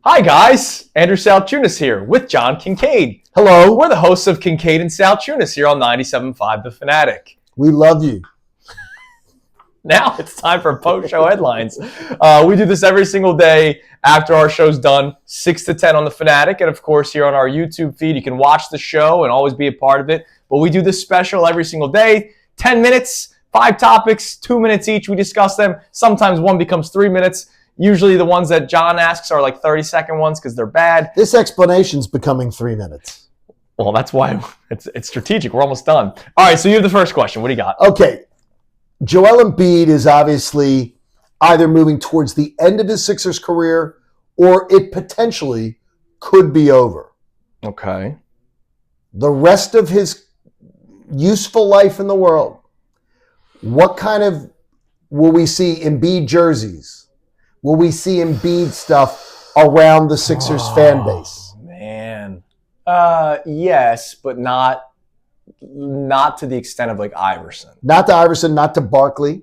Hi guys, Andrew Salciunas here with John Kincade. Hello. We're the hosts of Kincade and Salciunas here on 97.5 The Fanatic. We love you. Now it's time for post-show headlines. We do this every single day after our show's done, 6 to 10 on The Fanatic. And of course, here on our YouTube feed, you can watch the show and always be a part of it. But we do this special every single day, 10 minutes, 5 topics, 2 minutes each. We discuss them. Sometimes one becomes 3 minutes. Usually the ones that John asks are like 30-second ones because they're bad. This explanation's becoming 3 minutes. Well, that's why it's strategic. We're almost done. All right, so you have the first question. What do you got? Okay. Joel Embiid is obviously either moving towards the end of his Sixers career or it potentially could be over. Okay. The rest of his useful life in the world, what kind of will we see Embiid jerseys? Will we see Embiid stuff around the Sixers fan base? Man. Yes, but not to the extent of like Iverson. Not to Iverson, not to Barkley.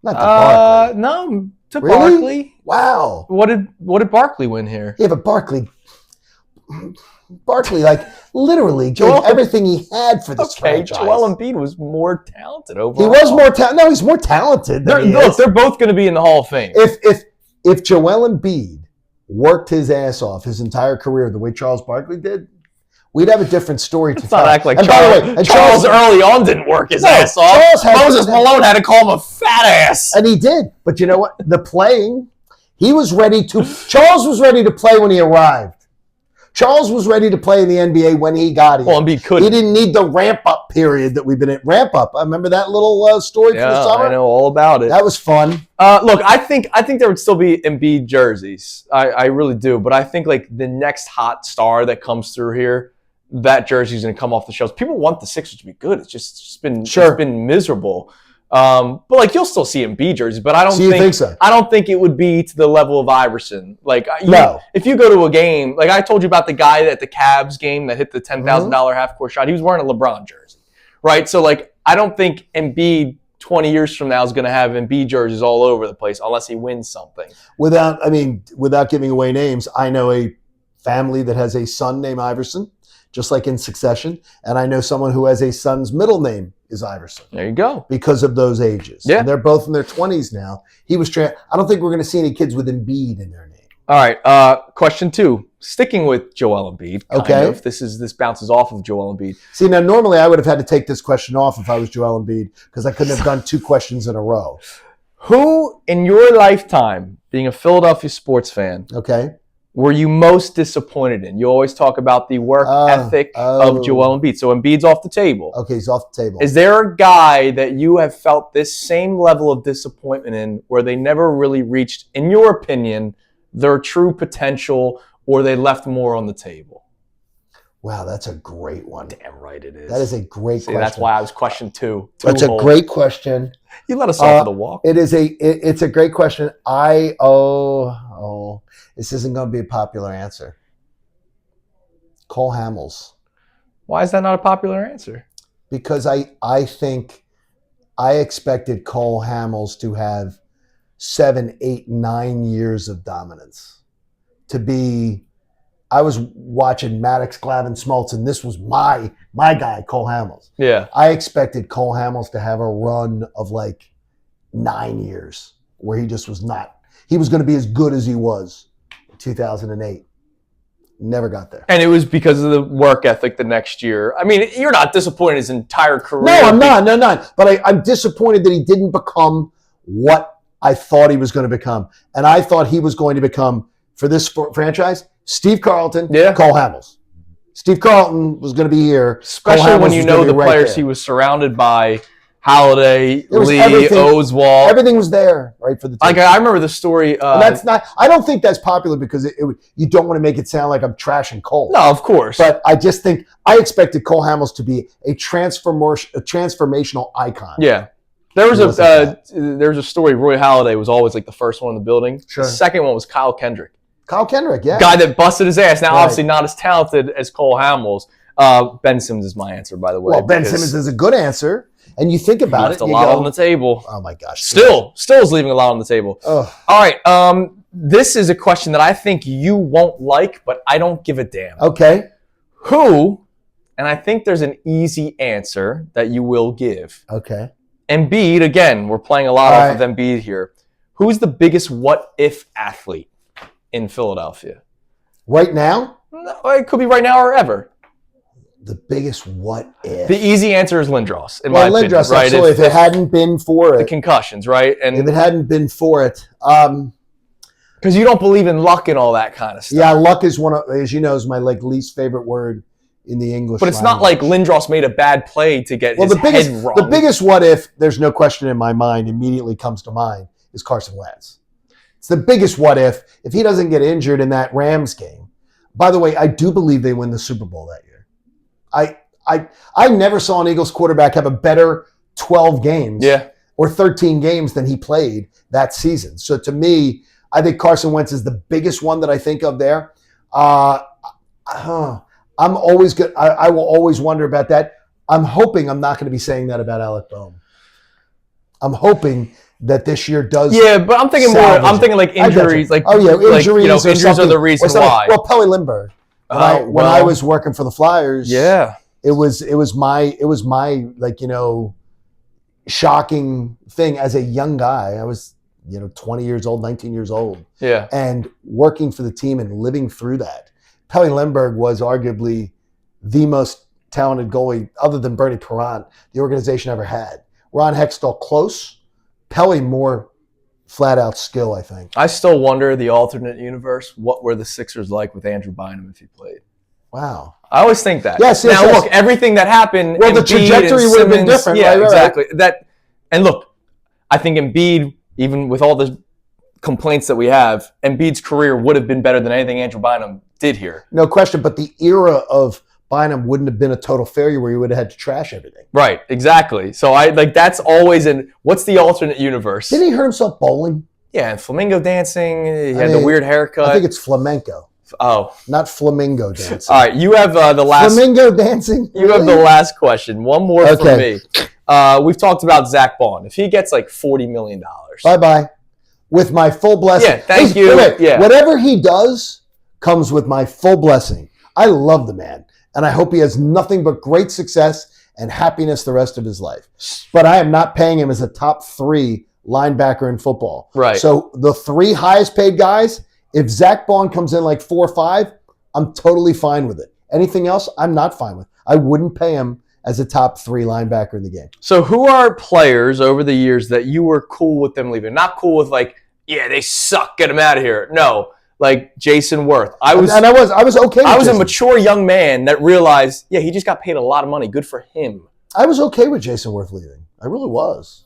Not to Barkley. No, to Really? Barkley. Wow. What did Barkley win here? Yeah, but Barkley, like, literally gave everything he had for this franchise. Joel Embiid was more talented overall. He was more talented. No, he's more talented than he is. They're both going to be in the Hall of Fame. If Joel Embiid worked his ass off his entire career the way Charles Barkley did, we'd have a different story to tell. Not act like and Charles, by the way, Charles early on didn't work his ass off. Moses Malone had to call him a fat ass. And he did. But you know what? The playing, Charles was ready to play when he arrived. Charles was ready to play in the NBA when he got here. Well, Embiid couldn't. He didn't need the ramp-up period that we've been in. Ramp-up. I remember that little story from the summer? I know all about it. That was fun. Look, I think there would still be Embiid jerseys. I really do. But I think like the next hot star that comes through here, that jersey is going to come off the shelves. People want the Sixers to be good. It's been miserable. But like you'll still see Embiid jerseys, but I don't think so. I don't think it would be to the level of Iverson. Like if you go to a game, like I told you about the guy at the Cavs game that hit the $10,000 half-court shot, he was wearing a LeBron jersey, right? So like I don't think Embiid 20 years from now is going to have Embiid jerseys all over the place unless he wins something. Without giving away names, I know a family that has a son named Iverson, just like in Succession, and I know someone who has a son's middle name is Iverson. There you go. Because of those ages. Yeah. And they're both in their 20s now. I don't think we're going to see any kids with Embiid in their name. All right. Question 2. Sticking with Joel Embiid. Okay. This bounces off of Joel Embiid. See, now normally I would have had to take this question off if I was Joel Embiid because I couldn't have done 2 questions in a row. Who in your lifetime, being a Philadelphia sports fan, were you most disappointed in? You always talk about the work ethic of Joel Embiid. So Embiid's off the table. Okay, he's off the table. Is there a guy that you have felt this same level of disappointment in where they never really reached, in your opinion, their true potential or they left more on the table? Wow, that's a great one. Damn right it is. That is a great question. That's why I was question 2. That's a great question. You let us off of the walk. It's a great question. This isn't going to be a popular answer. Cole Hamels. Why is that not a popular answer? Because I think I expected Cole Hamels to have 7, 8, 9 years of dominance. I was watching Maddox, Glavine, Smoltz, and this was my guy, Cole Hamels. Yeah. I expected Cole Hamels to have a run of like 9 years where he just was not. He was going to be as good as he was in 2008. Never got there. And it was because of the work ethic the next year. I mean, you're not disappointed his entire career. No, I'm not. No. But I'm disappointed that he didn't become what I thought he was going to become. And I thought he was going to become, for this franchise, Steve Carlton, Cole Hamels. Steve Carlton was going to be here. Especially when you know the players he was surrounded by. Holiday, Lee, Oswald. Everything was there, right, for the team. Like, I remember the story. That's not. I don't think that's popular because you don't want to make it sound like I'm trashing Cole. No, of course. But I just think I expected Cole Hamels to be a transformational icon. Yeah. There was a story. Roy Halladay was always like the first one in the building. Sure. The second one was Kyle Kendrick. Kyle Kendrick, yeah. Guy that busted his ass. Now, obviously not as talented as Cole Hamels. Ben Simmons is my answer, by the way. Well, Ben Simmons is a good answer. And you think about it. Left a lot on the table. Oh, my gosh. Still is leaving a lot on the table. Oh. All right. This is a question that I think you won't like, but I don't give a damn. Okay. Who, and I think there's an easy answer that you will give. Okay. Embiid, again, we're playing a lot All off of Embiid here. Who's the biggest what-if athlete in Philadelphia? Right now? No, it could be right now or ever. The biggest what if? The easy answer is Lindros, in my opinion. Lindros, right? absolutely. If it hadn't been for the it. concussions, right? And if it hadn't been for it. because you don't believe in luck and all that kind of stuff. Yeah, luck is one of, as you know, is my least favorite word in the English But it's language. not like Lindros made a bad play to get his head wrong. The biggest what if, there's no question in my mind, immediately comes to mind, is Carson Wentz. It's the biggest what if he doesn't get injured in that Rams game. By the way, I do believe they win the Super Bowl that year. I never saw an Eagles quarterback have a better 12 games or 13 games than he played that season. So to me, I think Carson Wentz is the biggest one that I think of there. I'm always good. I will always wonder about that. I'm hoping I'm not going to be saying that about Alec Boehm. I'm hoping that this year does. Yeah, but I'm thinking more. I'm thinking like injuries. Like injuries. Like, injuries are the reason why. Well, Pelly Lindbergh. When I was working for the Flyers, it was my like shocking thing as a young guy. I was 20 years old, 19 years old. Yeah, and working for the team and living through that. Pelly Lindbergh was arguably the most talented goalie, other than Bernie Perrant, the organization ever had. Ron Hextall close, Pelly more flat-out skill, I think. I still wonder, the alternate universe, what were the Sixers like with Andrew Bynum if he played? Wow. I always think that. Yes. Look, everything that happened. Well, Embiid the trajectory would have been different. Yeah, right, exactly. Right. And look, I think Embiid, even with all the complaints that we have, Embiid's career would have been better than anything Andrew Bynum did here. No question, but the era of Bynum wouldn't have been a total failure where you would have had to trash everything. Right, exactly. So that's always what's the alternate universe? Didn't he hurt himself bowling? Yeah, and flamingo dancing. He had the weird haircut. I think it's flamenco. Oh. Not flamingo dancing. All right, you have the last... Flamingo dancing? You have the last question. One more for me. We've talked about Zach Bond. If he gets like $40 million... Bye-bye. With my full blessing. Yeah, thank you. Yeah. Whatever he does comes with my full blessing. I love the man, and I hope he has nothing but great success and happiness the rest of his life. But I am not paying him as a top 3 linebacker in football. Right. So the 3 highest paid guys, if Zach Bond comes in like 4 or 5, I'm totally fine with it. Anything else, I'm not fine with. I wouldn't pay him as a top 3 linebacker in the game. So who are players over the years that you were cool with them leaving? Not cool with they suck, get them out of here. No, like Jason Worth. I was okay with I was Jason. A mature young man that realized, he just got paid a lot of money. Good for him. I was okay with Jason Worth leaving. I really was.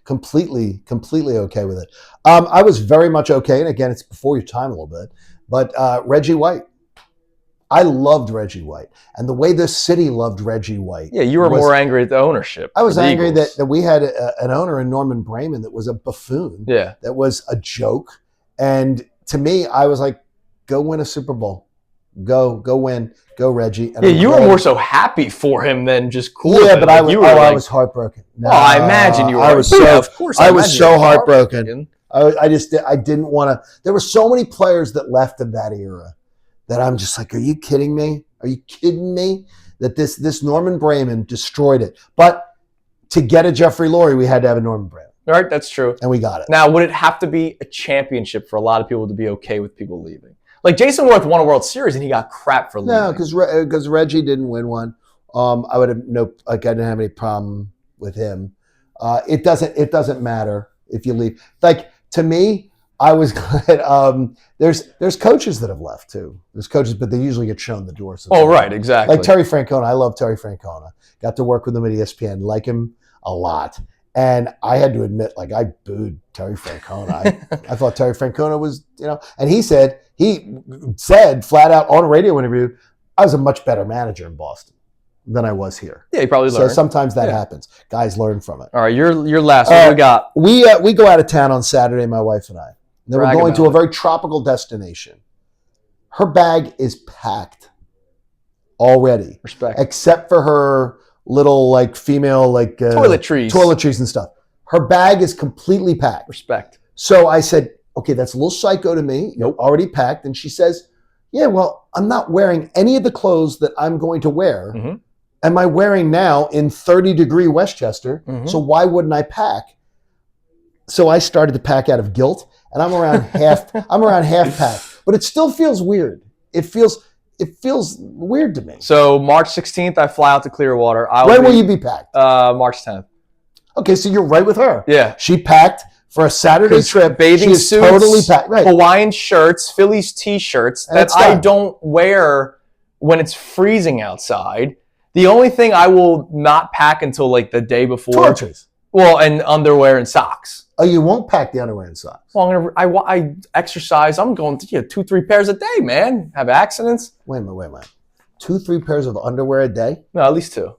Completely okay with it. I was very much okay, and again, it's before your time a little bit, but Reggie White. I loved Reggie White. And the way this city loved Reggie White. Yeah, you were more angry at the ownership. I was angry that we had an owner in Norman Brayman that was a buffoon. Yeah. That was a joke. And to me, I was like, go win a Super Bowl. Go win. Go, Reggie. And you were more so happy for him than just cool. Yeah, but I was heartbroken. No, I imagine you were. I was so heartbroken. I didn't want to. There were so many players that left of that era that I'm just like, are you kidding me? Are you kidding me? That this Norman Brayman destroyed it. But to get a Jeffrey Lurie, we had to have a Norman Brayman. All right, that's true. And we got it. Now, would it have to be a championship for a lot of people to be okay with people leaving? Like Jason Worth won a World Series and he got crap for leaving. No, because Reggie didn't win one. I would have I didn't have any problem with him. It doesn't matter if you leave. To me, I was glad. There's coaches that have left too. There's coaches, but they usually get shown the door. So right, exactly. Like Terry Francona. I love Terry Francona. Got to work with him at ESPN. Like him a lot. And I had to admit, I booed Terry Francona. I thought Terry Francona was, and he said flat out on a radio interview, I was a much better manager in Boston than I was here. Yeah, you probably learned. So sometimes that happens. Guys learn from it. All right, your last one. What we got? We go out of town on Saturday, my wife and I. Then we're going to a very tropical destination. Her bag is packed already. Respect. Except for her little female toiletries and stuff. Her bag is completely packed. Respect. So I said, okay, that's a little psycho to me. Nope. Already packed. And she says, yeah, well, I'm not wearing any of the clothes that I'm going to wear. Mhm. Am I wearing now in 30-degree Westchester? Mhm. So why wouldn't I pack? So I started to pack out of guilt, and I'm around half pack. But it still feels weird. It feels weird to me. So March 16th, I fly out to Clearwater. When will you be packed? March 10th. Okay, so you're right with her. Yeah. She packed for a Saturday trip. Bathing she is suits, totally packed. Right. Hawaiian shirts, Phillies t-shirts And that it's I done. don't wear when it's freezing outside. The only thing I will not pack until like the day before. Torches. Well, and underwear and socks. Oh, you won't pack the underwear and socks. Well, I exercise. I'm going to 2-3 pairs a day, man. Have accidents? Wait a minute. 2-3 pairs of underwear a day? No, at least 2.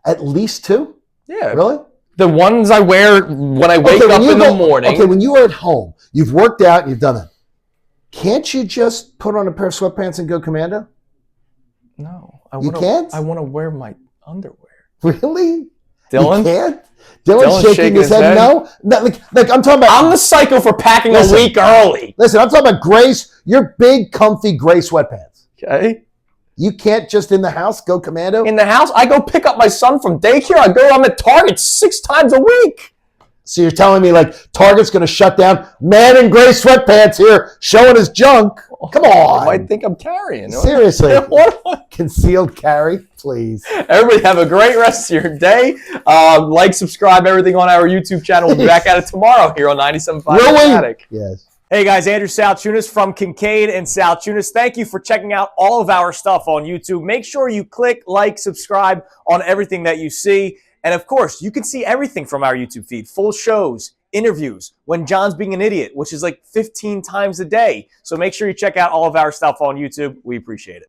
At least 2? Yeah. Really? The ones I wear when I wake up in the morning. Okay, when you are at home, you've worked out and you've done that. Can't you just put on a pair of sweatpants and go commando? No. You can't? I want to wear my underwear. Really? Dylan? You can't? Dylan's shaking his head. No? Like I'm talking about. I'm the psycho for packing a week early. Listen, I'm talking about gray, your big, comfy gray sweatpants. Okay. You can't just in the house go commando? In the house, I go pick up my son from daycare. I'm at Target 6 times a week. So you're telling me like Target's going to shut down man in gray sweatpants here showing his junk? Come on. You might think I'm carrying. Seriously. What? Concealed carry, please. Everybody have a great rest of your day. Like, subscribe, everything on our YouTube channel. We'll be back at it tomorrow here on 97.5 Fanatic. Yes. Hey guys, Andrew Salciunas from Kincade and Salciunas. Thank you for checking out all of our stuff on YouTube. Make sure you click, like, subscribe on everything that you see. And of course, you can see everything from our YouTube feed. Full shows, interviews, when John's being an idiot, which is like 15 times a day. So make sure you check out all of our stuff on YouTube. We appreciate it.